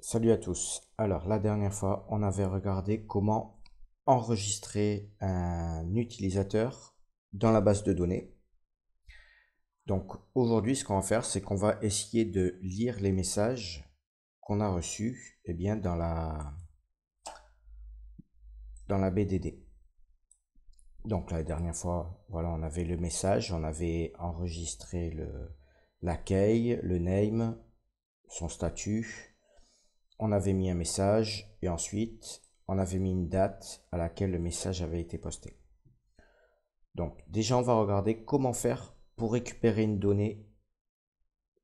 Salut à tous. Alors, la dernière fois, on avait regardé comment enregistrer un utilisateur dans la base de données. Donc, aujourd'hui, ce qu'on va faire, c'est qu'on va essayer de lire les messages qu'on a reçus dans la BDD. Donc, la dernière fois, voilà, on avait le message, on avait enregistré l'accueil, le name, son statut. On avait mis un message et ensuite on avait mis une date à laquelle le message avait été posté. Donc déjà on va regarder comment faire pour récupérer une donnée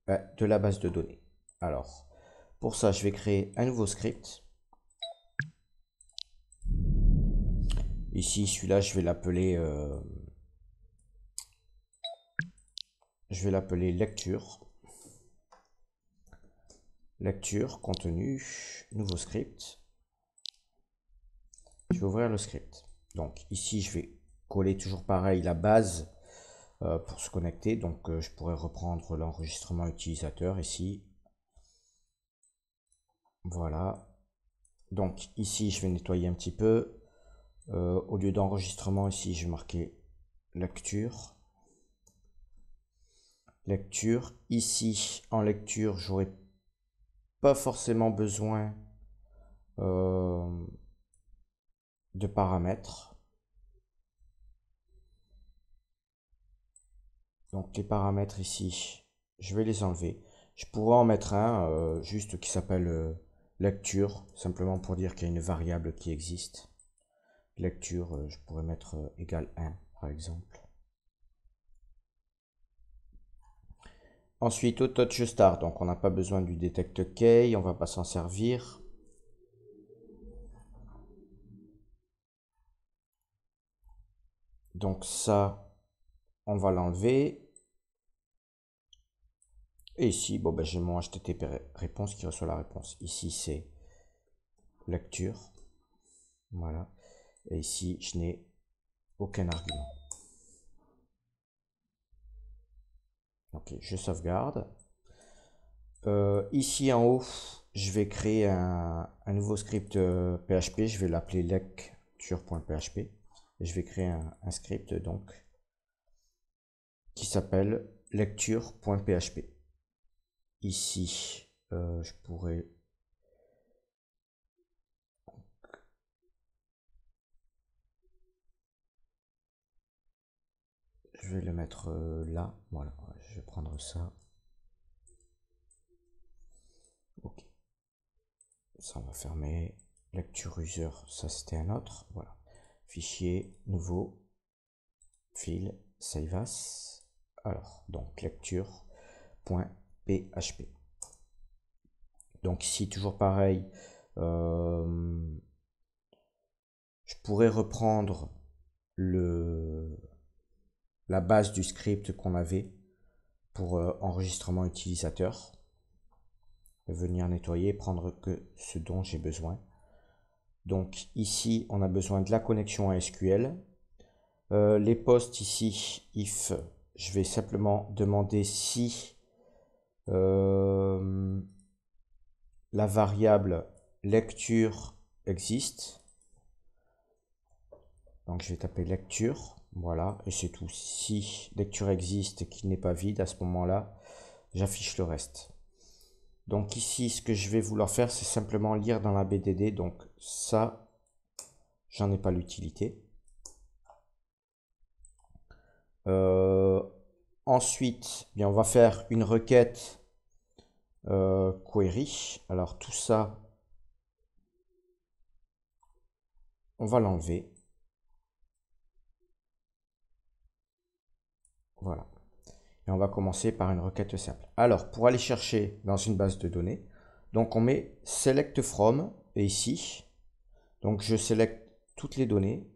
de la base de données. Alors pour ça je vais créer un nouveau script. Ici celui-là je vais l'appeler lecture. Lecture, contenu, nouveau script. Je vais ouvrir le script. Donc ici je vais coller toujours pareil la base pour se connecter. Donc je pourrais reprendre l'enregistrement utilisateur ici. Voilà. Donc ici je vais nettoyer un petit peu. Au lieu d'enregistrement ici je vais marquer lecture. Lecture. Ici en lecture j'aurai pas forcément besoin de paramètres. Donc les paramètres ici, je vais les enlever. Je pourrais en mettre un juste qui s'appelle lecture, simplement pour dire qu'il y a une variable qui existe. Lecture, je pourrais mettre égal 1 par exemple. Ensuite au touch start, donc on n'a pas besoin du detect key, on va pas s'en servir. Donc ça, on va l'enlever. Et ici, bon, ben, j'ai mon HTTP réponse qui reçoit la réponse. Ici, c'est lecture. Voilà. Et ici, je n'ai aucun argument. Ok, je sauvegarde. Ici en haut, je vais créer un nouveau script PHP. Je vais l'appeler lecture.php. Et je vais créer un script donc qui s'appelle lecture.php. Ici, je pourrais je vais le mettre là. Voilà, je vais prendre ça. Ok. Ça, on va fermer. Lecture user, ça c'était un autre. Voilà. Fichier, nouveau, file, save as. Alors, donc lecture.php. Donc ici, toujours pareil. Je pourrais reprendre la base du script qu'on avait pour enregistrement utilisateur. Venir nettoyer, prendre que ce dont j'ai besoin. Donc ici, on a besoin de la connexion à SQL. Les posts ici, if, je vais simplement demander si la variable lecture existe. Donc je vais taper lecture, voilà, et c'est tout. Si lecture existe et qu'il n'est pas vide, à ce moment-là, j'affiche le reste. Donc ici, ce que je vais vouloir faire, c'est simplement lire dans la BDD. Donc ça, j'en ai pas l'utilité. Ensuite, bien, on va faire une requête query. Alors tout ça, on va l'enlever. Voilà. Et on va commencer par une requête simple. Alors, pour aller chercher dans une base de données, donc on met select from, et ici, donc je sélecte toutes les données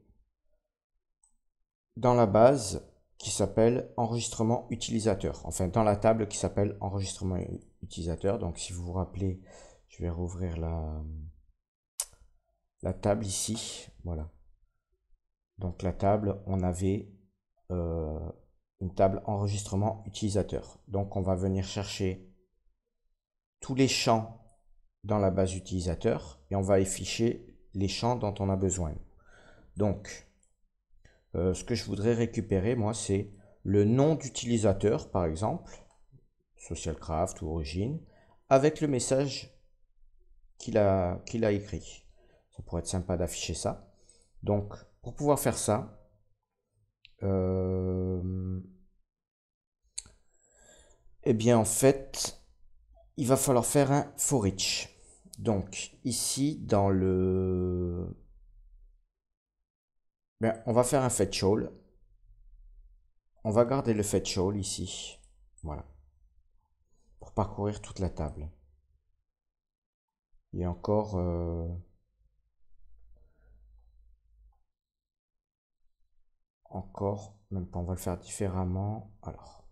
dans la base qui s'appelle enregistrement utilisateur. Enfin, dans la table qui s'appelle enregistrement utilisateur. Donc, si vous vous rappelez, je vais rouvrir la table ici. Voilà. Donc, la table, on avait une table enregistrement utilisateur. Donc, on va venir chercher tous les champs dans la base utilisateur et on va afficher les champs dont on a besoin. Donc, ce que je voudrais récupérer, moi, c'est le nom d'utilisateur, par exemple, Socialcraft ou Origine, avec le message qu'il a écrit. Ça pourrait être sympa d'afficher ça. Donc, pour pouvoir faire ça, eh bien, en fait, il va falloir faire un for each. Donc, ici, dans le... Ben, on va faire un fetch all. On va garder le fetch all ici. Voilà. Pour parcourir toute la table. Et encore... même pas, on va le faire différemment. Alors.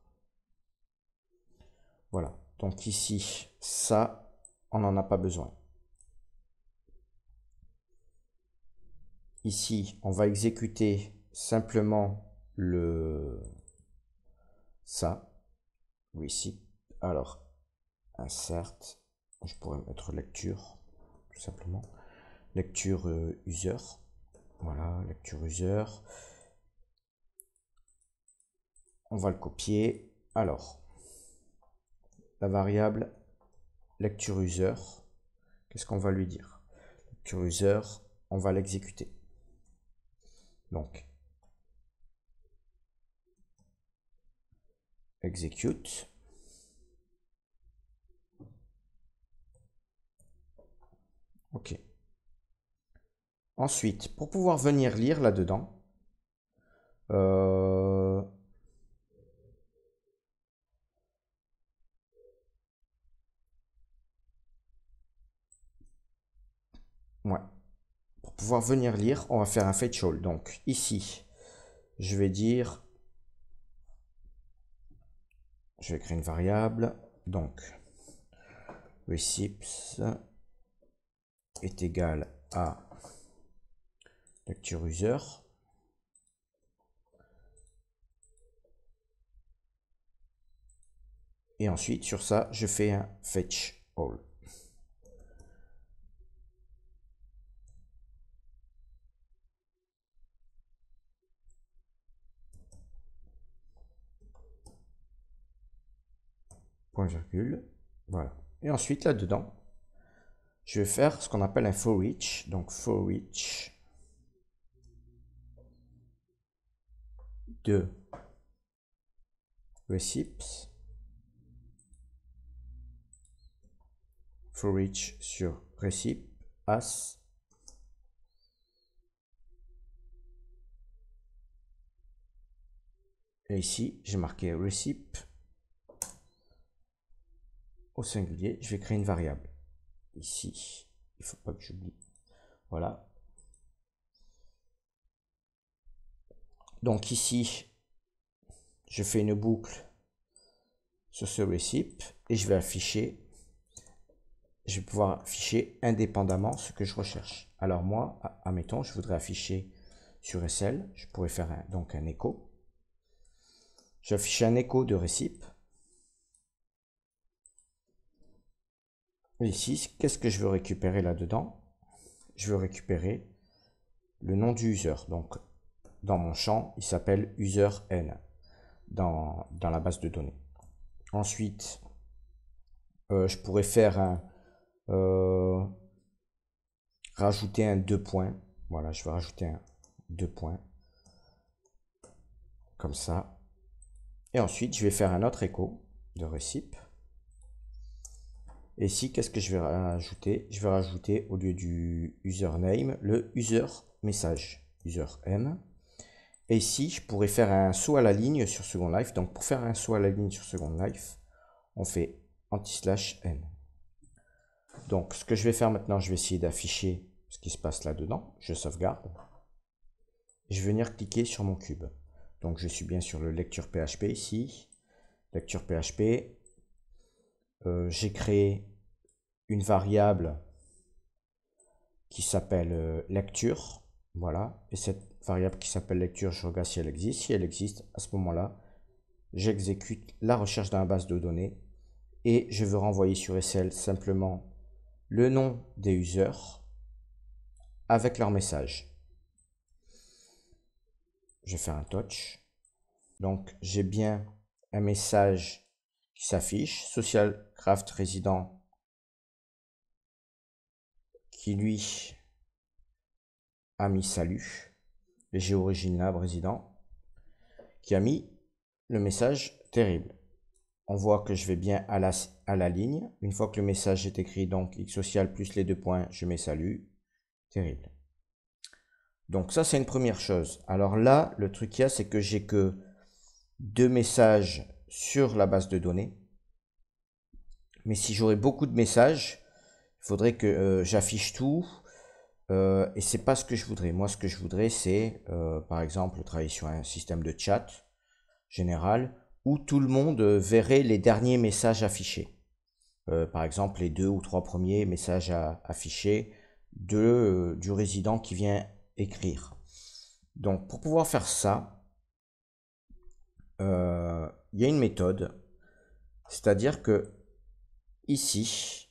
Voilà. Donc ici, ça, on n'en a pas besoin. Ici, on va exécuter simplement ça. Receipt. Alors, insert. Je pourrais mettre lecture, tout simplement. Lecture user. Voilà, lecture user. On va le copier. Alors, la variable lecture user, qu'est-ce qu'on va lui dire? Lecture user, on va l'exécuter. Donc, execute. OK. Ensuite, pour pouvoir venir lire là-dedans, ouais. Pour pouvoir venir lire, on va faire un fetch all. Donc ici, je vais dire, je vais créer une variable. Donc, receipts est égal à lecture user. Et ensuite, sur ça, je fais un fetch all. Point virgule. Voilà. Et ensuite, là-dedans, je vais faire ce qu'on appelle un for each. Donc, for each de receipts. For each sur receipt as et ici j'ai marqué receipt au singulier. Je vais créer une variable ici, il faut pas que j'oublie. Voilà, donc ici je fais une boucle sur ce receipt et je vais afficher, je vais pouvoir afficher indépendamment ce que je recherche. Alors moi, admettons, je voudrais afficher sur SL, je pourrais faire donc un écho. J'affiche un écho de receipt. Ici, qu'est-ce que je veux récupérer là-dedans? Je veux récupérer le nom du user. Donc, dans mon champ, il s'appelle user_n dans la base de données. Ensuite, je pourrais faire rajouter un 2 points. Voilà, je vais rajouter un 2 points. Comme ça. Et ensuite, je vais faire un autre écho de receipt. Et ici, qu'est-ce que je vais rajouter? Je vais rajouter, au lieu du username, le user message, user_m. Et ici, je pourrais faire un saut à la ligne sur Second Life. Donc, pour faire un saut à la ligne sur Second Life, on fait anti/n. Donc, ce que je vais faire maintenant, je vais essayer d'afficher ce qui se passe là-dedans. Je sauvegarde. Je vais venir cliquer sur mon cube. Donc, je suis bien sur le lecture PHP ici. Lecture PHP. J'ai créé une variable qui s'appelle lecture. Voilà. Et cette variable qui s'appelle lecture, je regarde si elle existe. Si elle existe, à ce moment-là, j'exécute la recherche dans la base de données et je veux renvoyer sur SL simplement le nom des users avec leur message. Je vais faire un touch. Donc, j'ai bien un message qui s'affiche. Socialcraft Résident qui lui a mis salut. Et GeoOrigin Lab Résident qui a mis le message terrible. On voit que je vais bien à la ligne. Une fois que le message est écrit, donc X social plus les 2 points, je mets salut. Terrible. Donc ça, c'est une première chose. Alors là, le truc qu'il y a, c'est que j'ai que 2 messages sur la base de données. Mais si j'aurais beaucoup de messages, il faudrait que j'affiche tout. Et c'est pas ce que je voudrais. Moi, ce que je voudrais, c'est, par exemple, travailler sur un système de chat général où tout le monde verrait les derniers messages affichés. Par exemple, les 2 ou 3 premiers messages affichés du résident qui vient écrire. Donc, pour pouvoir faire ça, il y a une méthode. C'est-à-dire que ici,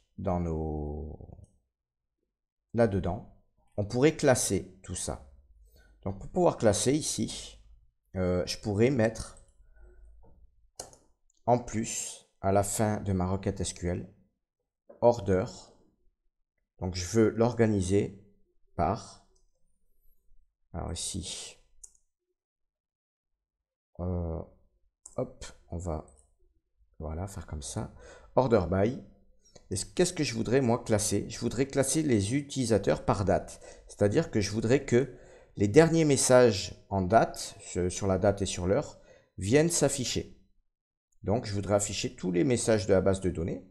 là-dedans, on pourrait classer tout ça. Donc, pour pouvoir classer ici, je pourrais mettre en plus, à la fin de ma requête SQL, order. Donc, je veux l'organiser par. Alors ici, hop, on va voilà, faire comme ça. Order by. Et qu'est-ce que je voudrais, moi, classer? Je voudrais classer les utilisateurs par date. C'est-à-dire que je voudrais que les derniers messages en date, sur la date et sur l'heure, viennent s'afficher. Donc, je voudrais afficher tous les messages de la base de données,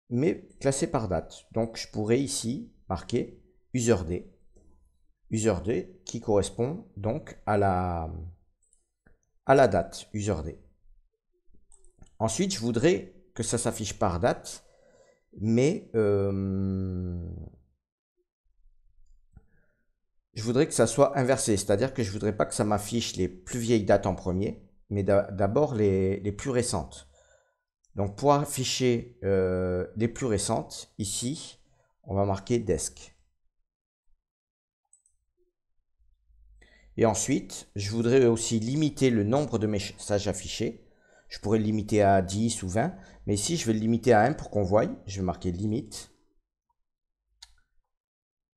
mais classés par date. Donc, je pourrais ici marquer userD. userD qui correspond donc à la date userD. Ensuite, je voudrais que ça s'affiche par date, mais je voudrais que ça soit inversé. C'est-à-dire que je voudrais pas que ça m'affiche les plus vieilles dates en premier, mais d'abord les plus récentes. Donc, pour afficher les plus récentes, ici, on va marquer desk. Et ensuite, je voudrais aussi limiter le nombre de messages affichés. Je pourrais le limiter à 10 ou 20, mais ici, je vais le limiter à 1 pour qu'on voie. Je vais marquer limite.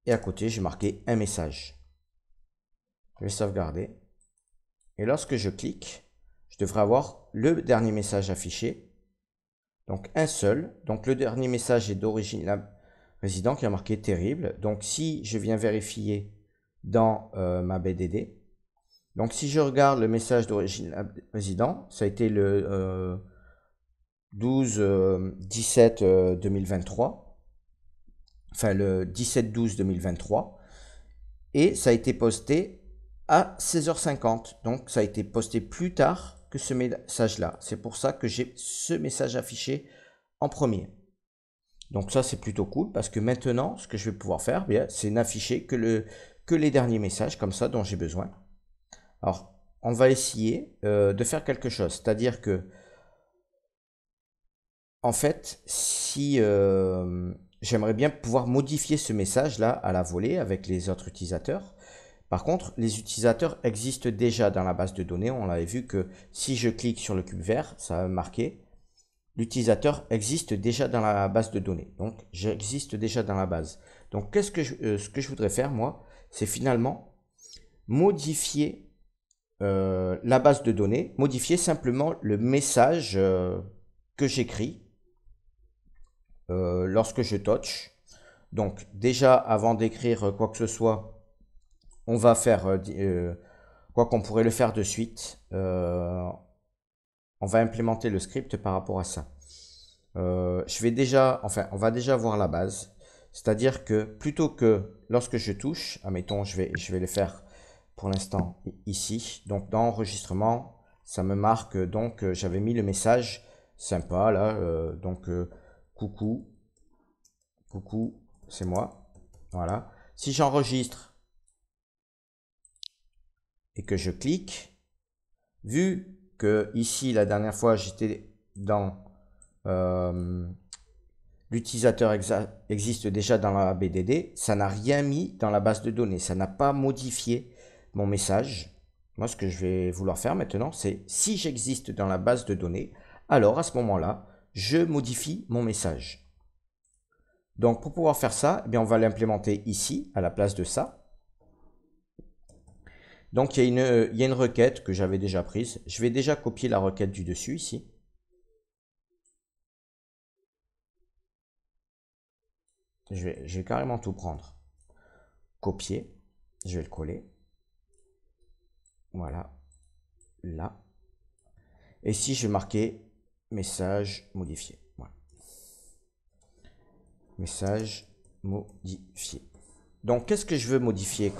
Et à côté, j'ai marqué un message. Je vais sauvegarder. Et lorsque je clique, je devrais avoir le dernier message affiché. Donc un seul. Donc le dernier message est d'origine résident qui a marqué terrible. Donc si je viens vérifier dans ma BDD, donc si je regarde le message d'origine résident, ça a été le 12-17-2023. Enfin le 17-12-2023. Et ça a été posté à 16h50. Donc ça a été posté plus tard que ce message-là. C'est pour ça que j'ai ce message affiché en premier. Donc ça, c'est plutôt cool parce que maintenant, ce que je vais pouvoir faire, c'est n'afficher que les derniers messages comme ça dont j'ai besoin. Alors, on va essayer de faire quelque chose. C'est-à-dire que, en fait, si j'aimerais bien pouvoir modifier ce message-là à la volée avec les autres utilisateurs. Par contre, les utilisateurs existent déjà dans la base de données. On l'avait vu que si je clique sur le cube vert, ça va marquer l'utilisateur existe déjà dans la base de données. Donc, j'existe déjà dans la base. Donc, ce que je voudrais faire, moi, c'est finalement modifier la base de données, modifier simplement le message que j'écris lorsque je touch. Donc, déjà, avant d'écrire quoi que ce soit, on va faire, quoi qu'on pourrait le faire de suite, on va implémenter le script par rapport à ça. On va déjà voir la base. C'est-à-dire que plutôt que lorsque je touche, admettons, je vais le faire pour l'instant ici. Donc dans enregistrement, ça me marque, donc j'avais mis le message sympa là, coucou, c'est moi. Voilà. Si j'enregistre et que je clique, vu que ici la dernière fois j'étais dans l'utilisateur existe déjà dans la BDD, ça n'a rien mis dans la base de données, ça n'a pas modifié mon message. Moi, ce que je vais vouloir faire maintenant, c'est si j'existe dans la base de données, alors à ce moment-là, je modifie mon message. Donc, pour pouvoir faire ça, eh bien, on va l'implémenter ici, à la place de ça. Donc, il y a une requête que j'avais déjà prise. Je vais déjà copier la requête du dessus ici. Je vais carrément tout prendre. Copier. Je vais le coller. Voilà. Là. Et ici, je vais marquer message modifié. Voilà. Message modifié. Donc, qu'est-ce que je veux modifier?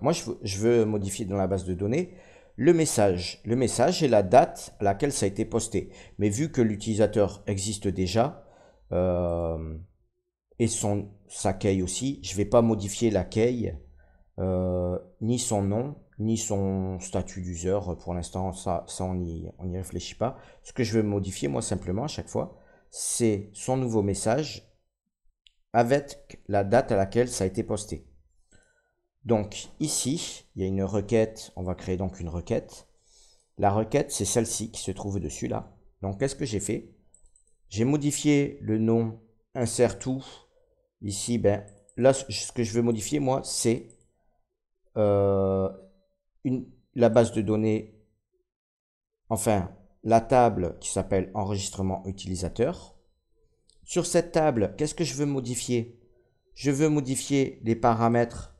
Moi, je veux modifier dans la base de données le message. Le message et la date à laquelle ça a été posté. Mais vu que l'utilisateur existe déjà, et sa key aussi, je ne vais pas modifier la key, ni son nom, ni son statut d'user. Pour l'instant, ça on n'y réfléchit pas. Ce que je veux modifier, moi, simplement, à chaque fois, c'est son nouveau message avec la date à laquelle ça a été posté. Donc, ici, il y a une requête. On va créer donc une requête. La requête, c'est celle-ci qui se trouve dessus, là. Donc, qu'est-ce que j'ai fait? J'ai modifié le nom insert tout. Ici, ben, là, ce que je veux modifier, moi, c'est la base de données, enfin, la table qui s'appelle enregistrement utilisateur. Sur cette table, qu'est-ce que je veux modifier? Je veux modifier les paramètres,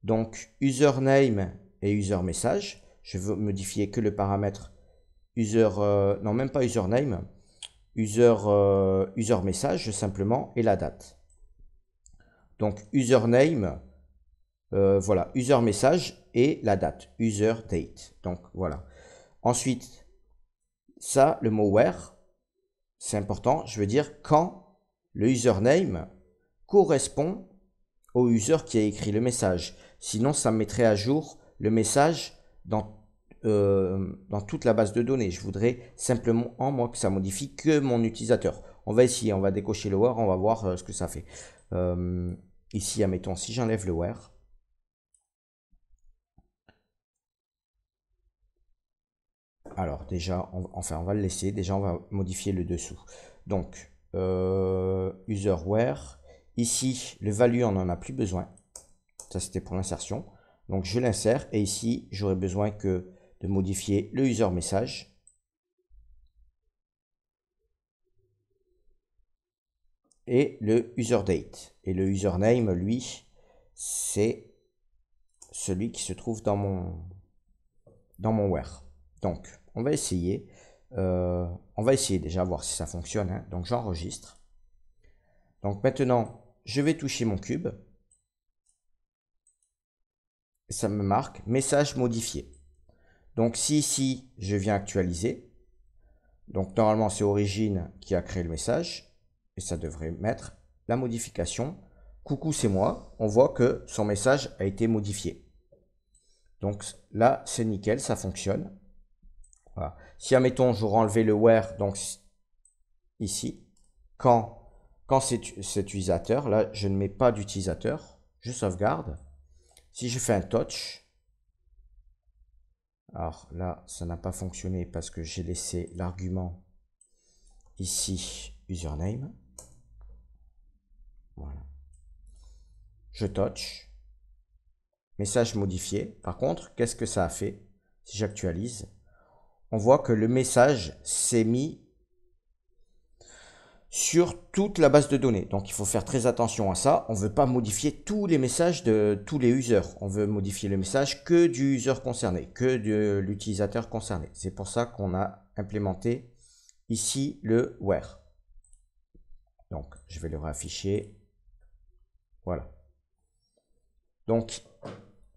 donc username et user message. Je veux modifier que le paramètre user, non, même pas username, user message simplement et la date. Donc username, voilà, user message et la date, user date. Donc voilà. Ensuite, ça, le mot where, c'est important. Je veux dire quand le username correspond au user qui a écrit le message. Sinon, ça me mettrait à jour le message dans toute la base de données. Je voudrais simplement, moi, que ça modifie que mon utilisateur. On va essayer, on va décocher le where, on va voir ce que ça fait. Ici, admettons, si j'enlève le where, alors déjà, on va le laisser. Déjà, on va modifier le dessous. Donc, user where. Ici, le value, on n'en a plus besoin. Ça, c'était pour l'insertion. Donc, je l'insère. Et ici, j'aurais besoin de modifier le user message. Et le user date. Et le username, lui, c'est celui qui se trouve dans mon where. Donc, on va essayer. On va essayer déjà voir si ça fonctionne. Hein. Donc, j'enregistre. Donc, maintenant, je vais toucher mon cube. Et ça me marque message modifié. Donc, si ici, je viens actualiser. Donc, normalement, c'est Origin qui a créé le message. Et ça devrait mettre la modification. Coucou, c'est moi. On voit que son message a été modifié. Donc là, c'est nickel, ça fonctionne. Voilà. Si, admettons, j'aurais enlevé le where, donc ici, quand c'est cet utilisateur, là, je ne mets pas d'utilisateur, je sauvegarde. Si je fais un touch, alors là, ça n'a pas fonctionné parce que j'ai laissé l'argument ici, username. Voilà. Je touch. Message modifié. Par contre, qu'est-ce que ça a fait? Si j'actualise, on voit que le message s'est mis sur toute la base de données. Donc, il faut faire très attention à ça. On ne veut pas modifier tous les messages de tous les users. On veut modifier le message que du user concerné, que de l'utilisateur concerné. C'est pour ça qu'on a implémenté ici le where. Donc, je vais le réafficher. Voilà. Donc,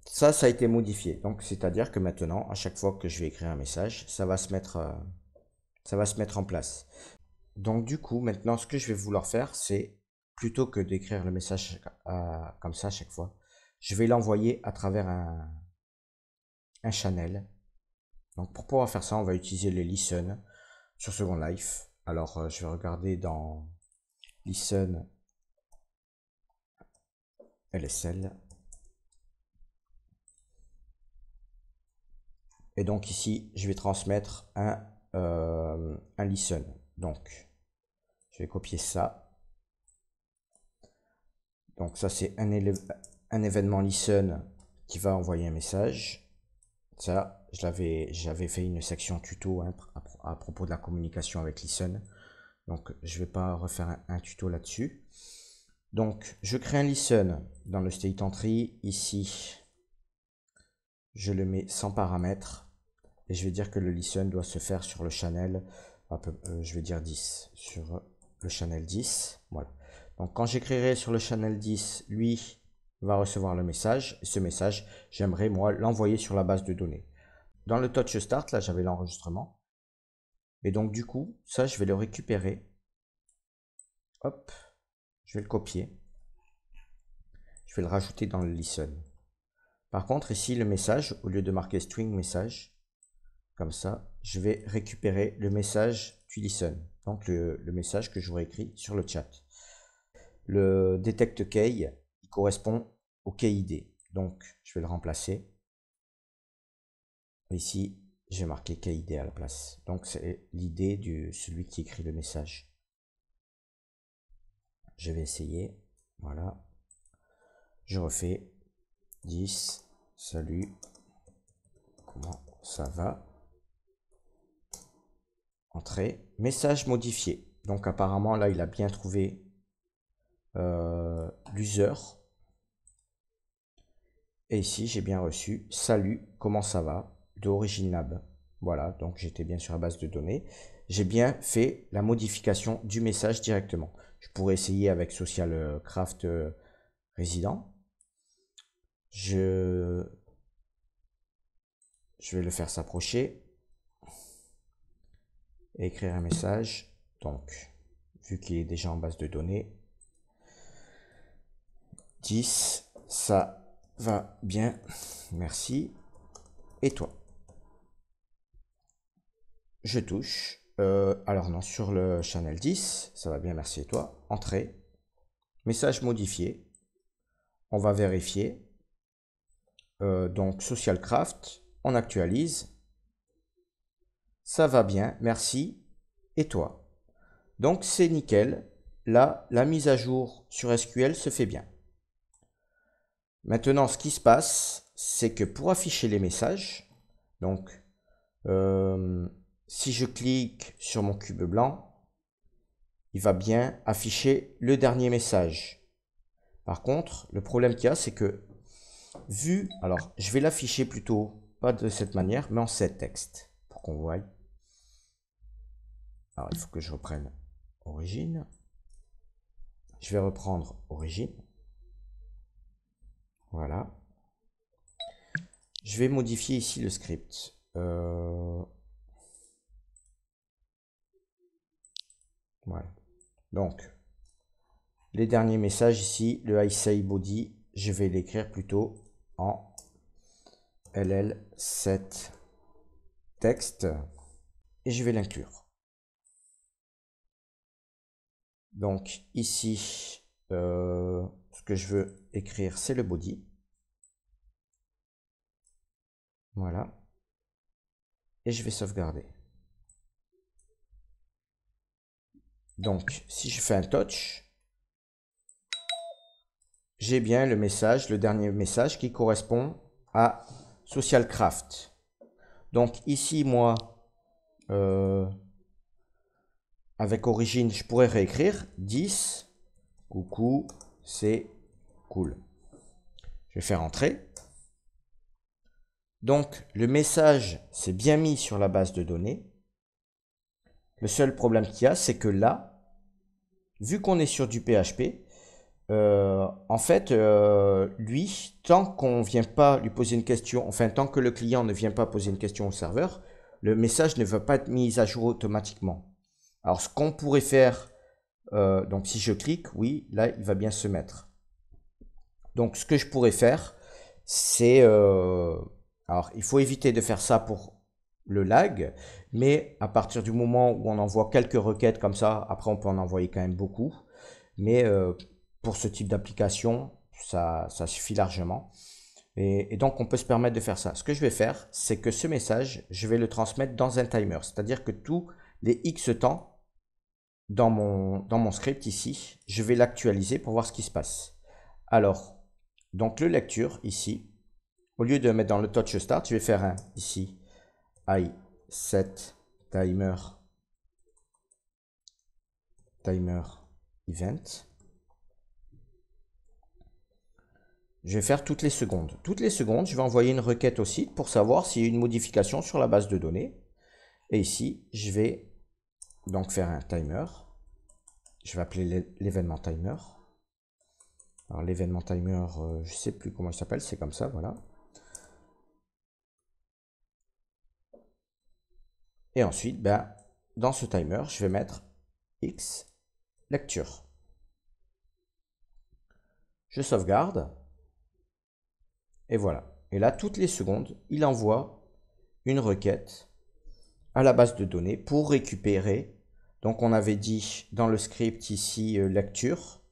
ça a été modifié. Donc, c'est-à-dire que maintenant, à chaque fois que je vais écrire un message, ça va se mettre en place. Donc, du coup, maintenant, ce que je vais vouloir faire, c'est, plutôt que d'écrire le message comme ça à chaque fois, je vais l'envoyer à travers un channel. Donc, pour pouvoir faire ça, on va utiliser les listen sur Second Life. Alors, je vais regarder dans listen LSL. Et donc ici, je vais transmettre un listen. Donc, je vais copier ça. Donc ça, c'est un événement listen qui va envoyer un message. Ça, j'avais fait une section tuto hein, à propos de la communication avec listen. Donc, je ne vais pas refaire un tuto là-dessus. Donc, je crée un listen dans le state entry. Ici, je le mets sans paramètres. Et je vais dire que le listen doit se faire sur le channel, je vais dire 10, sur le channel 10. Voilà. Donc, quand j'écrirai sur le channel 10, lui va recevoir le message. Et ce message, j'aimerais, moi, l'envoyer sur la base de données. Dans le touch start, là, j'avais l'enregistrement. Et donc, du coup, ça, je vais le récupérer. Hop, je vais le copier. Je vais le rajouter dans le listen. Par contre, ici, le message, au lieu de marquer string message, comme ça, je vais récupérer le message du listen. Donc, le message que j'aurais écrit sur le chat. Le detect key, il correspond au key ID. Donc, je vais le remplacer. Ici, j'ai marqué key ID à la place. Donc, c'est l'idée de celui qui écrit le message. Je vais essayer. Voilà. Je refais 10. Salut. Comment ça va? Entrée. Message modifié. Donc, apparemment, là, il a bien trouvé l'user. Et ici, j'ai bien reçu « Salut, comment ça va ?» de Origin Lab. Voilà, donc j'étais bien sur la base de données. J'ai bien fait la modification du message directement. Je pourrais essayer avec Social Craft Resident. Je vais le faire s'approcher. Et écrire un message. Donc, vu qu'il est déjà en base de données. 10, ça va bien, merci. Et toi? Je touche. Alors non, sur le channel 10, ça va bien, merci et toi. Entrée. Message modifié. On va vérifier. Donc Social Craft, on actualise. Ça va bien, merci. Et toi? Donc c'est nickel. Là, la mise à jour sur SQL se fait bien. Maintenant, ce qui se passe, c'est que pour afficher les messages, donc si je clique sur mon cube blanc, il va bien afficher le dernier message. Par contre, le problème qu'il y a, c'est que alors je vais l'afficher plutôt pas de cette manière, mais en set texte pour qu'on voie. Alors il faut que je reprenne origine. Je vais reprendre origine. Voilà. Je vais modifier ici le script. Voilà. Donc, les derniers messages ici, le I say body, je vais l'écrire plutôt en ll7 texte et je vais l'inclure. Donc ici, ce que je veux écrire, c'est le body. Voilà. Et je vais sauvegarder. Donc, si je fais un touch, j'ai bien le message, le dernier message qui correspond à Social Craft. Donc ici, moi, avec origine, je pourrais réécrire 10. Coucou, c'est cool. Je vais faire entrer. Donc, le message s'est bien mis sur la base de données. Le seul problème qu'il y a, c'est que là, vu qu'on est sur du PHP, en fait, lui, tant qu'on ne vient pas lui poser une question, enfin, tant que le client ne vient pas poser une question au serveur, le message ne va pas être mis à jour automatiquement. Alors, ce qu'on pourrait faire, donc si je clique, oui, là, il va bien se mettre. Donc, ce que je pourrais faire, c'est... alors, il faut éviter de faire ça pour le lag, mais à partir du moment où on envoie quelques requêtes comme ça, après on peut en envoyer quand même beaucoup. mais pour ce type d'application, ça suffit largement. Et donc, on peut se permettre de faire ça. Ce que je vais faire, c'est que ce message, je vais le transmettre dans un timer. C'est-à-dire que tous les X temps, dans mon script ici, je vais l'actualiser pour voir ce qui se passe. Alors, donc le lecture ici, au lieu de mettre dans le touch start, je vais faire un ici, I set timer event. Je vais faire toutes les secondes. Toutes les secondes, je vais envoyer une requête au site pour savoir s'il y a une modification sur la base de données. Et ici, je vais donc faire un timer. Je vais appeler l'événement timer. Alors l'événement timer, je ne sais plus comment il s'appelle, c'est comme ça, voilà. Et ensuite, ben, dans ce timer, je vais mettre X lecture. Je sauvegarde. Et voilà. Et là, toutes les secondes, il envoie une requête à la base de données pour récupérer. Donc, on avait dit dans le script ici, lecture,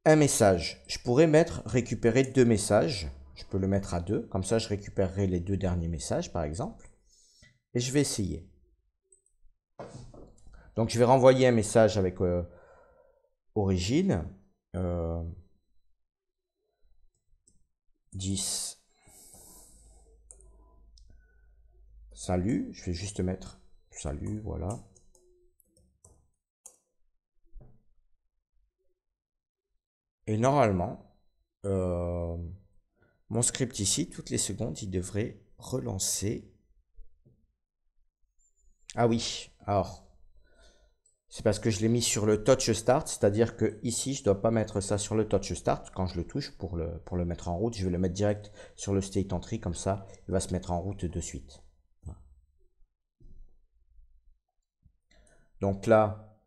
un message. Je pourrais mettre récupérer 2 messages. Je peux le mettre à 2. Comme ça, je récupérerai les 2 derniers messages, par exemple. Et je vais essayer. Donc, je vais renvoyer un message avec origine. 10. Salut. Je vais juste mettre salut, voilà. Et normalement, mon script ici, toutes les secondes, il devrait relancer. Ah oui, alors, c'est parce que je l'ai mis sur le touch start, c'est-à-dire que ici, je ne dois pas mettre ça sur le touch start. Quand je le touche pour le mettre en route, je vais le mettre direct sur le state entry, comme ça, il va se mettre en route de suite. Donc là,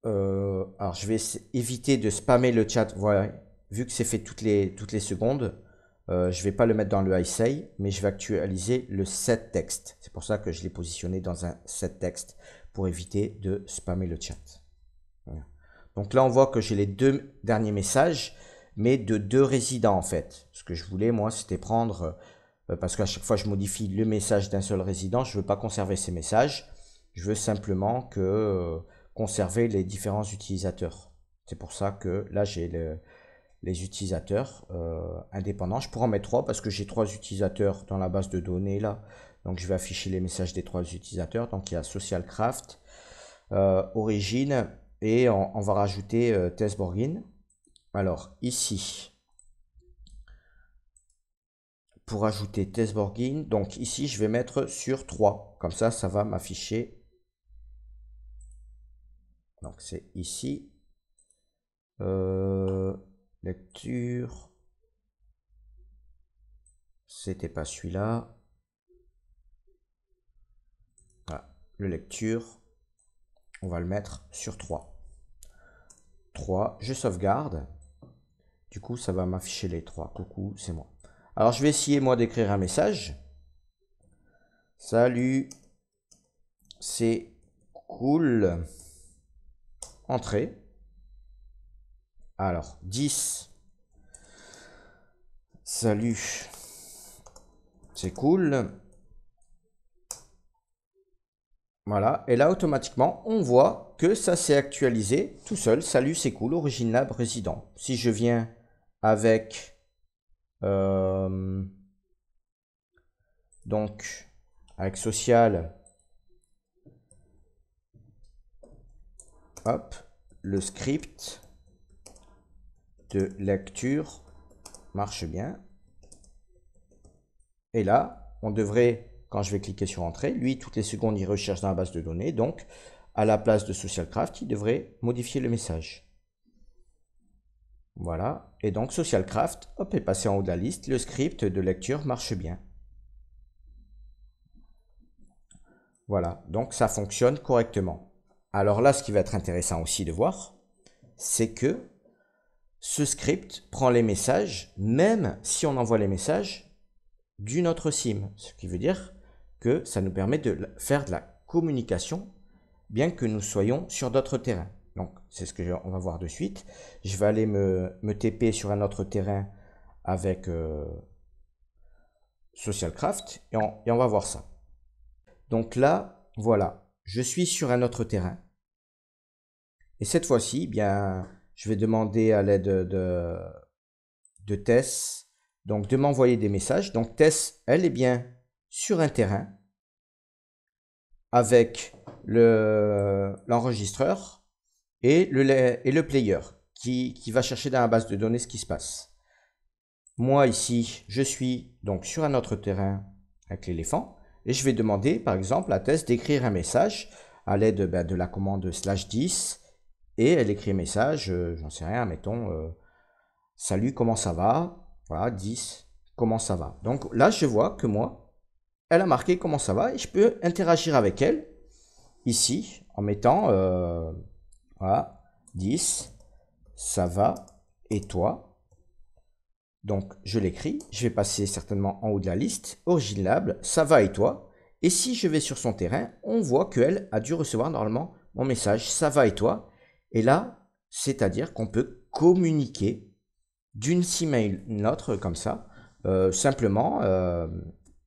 alors je vais éviter de spammer le chat. Voilà, vu que c'est fait toutes les secondes, je vais pas le mettre dans le I say, mais je vais actualiser le set text. C'est pour ça que je l'ai positionné dans un set text pour éviter de spammer le chat. Voilà. Donc là, on voit que j'ai les 2 derniers messages, mais de 2 résidents en fait. Ce que je voulais, moi, c'était prendre, parce qu'à chaque fois je modifie le message d'un seul résident, je ne veux pas conserver ces messages. Je veux simplement que conserver les différents utilisateurs. C'est pour ça que là, j'ai les utilisateurs indépendants. Je pourrais en mettre 3 parce que j'ai 3 utilisateurs dans la base de données là. Donc, je vais afficher les messages des 3 utilisateurs. Donc, il y a SocialCraft, Origin et on va rajouter Testborgin. Alors, ici, pour ajouter Testborgin, donc ici, je vais mettre sur 3. Comme ça va m'afficher. Donc, c'est ici. Lecture. C'était pas celui-là. Voilà. Le lecture. On va le mettre sur 3. 3. Je sauvegarde. Du coup, ça va m'afficher les 3. Coucou, c'est moi. Alors, je vais essayer, moi, d'écrire un message. Salut. C'est cool. Entrée. Alors, 10. Salut. C'est cool. Voilà. Et là, automatiquement, on voit que ça s'est actualisé tout seul. Salut, c'est cool. Origine Lab résident. Si je viens avec... donc, avec social... Hop, le script de lecture marche bien. Et là, on devrait, quand je vais cliquer sur Entrée, lui, toutes les secondes, il recherche dans la base de données. Donc, à la place de SocialCraft, il devrait modifier le message. Voilà. Et donc, SocialCraft, hop, est passé en haut de la liste. Le script de lecture marche bien. Voilà. Donc, ça fonctionne correctement. Alors là, ce qui va être intéressant aussi de voir, c'est que ce script prend les messages, même si on envoie les messages d'une autre SIM. Ce qui veut dire que ça nous permet de faire de la communication bien que nous soyons sur d'autres terrains. Donc, c'est ce que on va voir de suite. Je vais aller me TP sur un autre terrain avec Socialcraft et on va voir ça. Donc là, voilà, je suis sur un autre terrain. Et cette fois-ci, eh bien, je vais demander à l'aide de Tess, donc de m'envoyer des messages. Donc Tess, elle est bien sur un terrain avec l'enregistreur et le player qui va chercher dans la base de données ce qui se passe. Moi ici, je suis donc sur un autre terrain avec l'éléphant et je vais demander par exemple à Tess d'écrire un message à l'aide de la commande /10 et elle écrit un message, j'en sais rien, mettons salut, comment ça va? Voilà, 10, comment ça va? Donc là, je vois que moi, elle a marqué comment ça va et je peux interagir avec elle ici en mettant voilà, 10, ça va, et toi? Donc je l'écris, je vais passer certainement en haut de la liste, Origin Lab, ça va et toi? Et si je vais sur son terrain, on voit qu'elle a dû recevoir normalement mon message, ça va et toi? Et là, c'est-à-dire qu'on peut communiquer d'une email une autre comme ça, simplement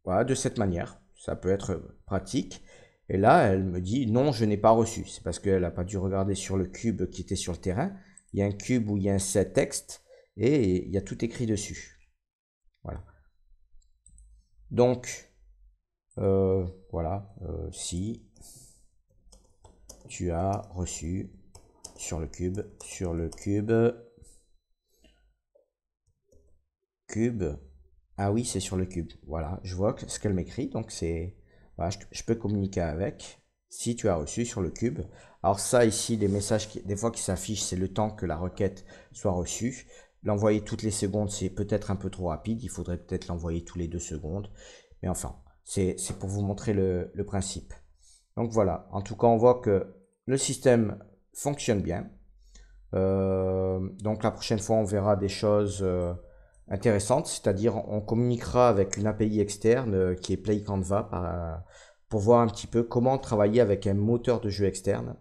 voilà, de cette manière. Ça peut être pratique. Et là, elle me dit non, je n'ai pas reçu. C'est parce qu'elle n'a pas dû regarder sur le cube qui était sur le terrain. Il y a un cube où il y a un set texte et il y a tout écrit dessus. Voilà. Donc, voilà, si tu as reçu sur le cube, cube. Ah oui, c'est sur le cube. Voilà, je vois ce qu'elle m'écrit. Donc c'est, voilà, je peux communiquer avec. Si tu as reçu sur le cube. Alors ça ici, les messages des fois qui s'affichent, c'est le temps que la requête soit reçue. L'envoyer toutes les secondes, c'est peut-être un peu trop rapide. Il faudrait peut-être l'envoyer tous les 2 secondes. Mais enfin, c'est pour vous montrer le principe. Donc voilà, en tout cas, on voit que le système fonctionne bien. Donc la prochaine fois, on verra des choses intéressante, c'est-à-dire on communiquera avec une API externe qui est Play Canva pour voir un petit peu comment travailler avec un moteur de jeu externe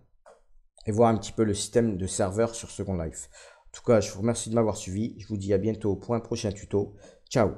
et voir un petit peu le système de serveur sur Second Life. En tout cas, je vous remercie de m'avoir suivi. Je vous dis à bientôt pour un prochain tuto. Ciao!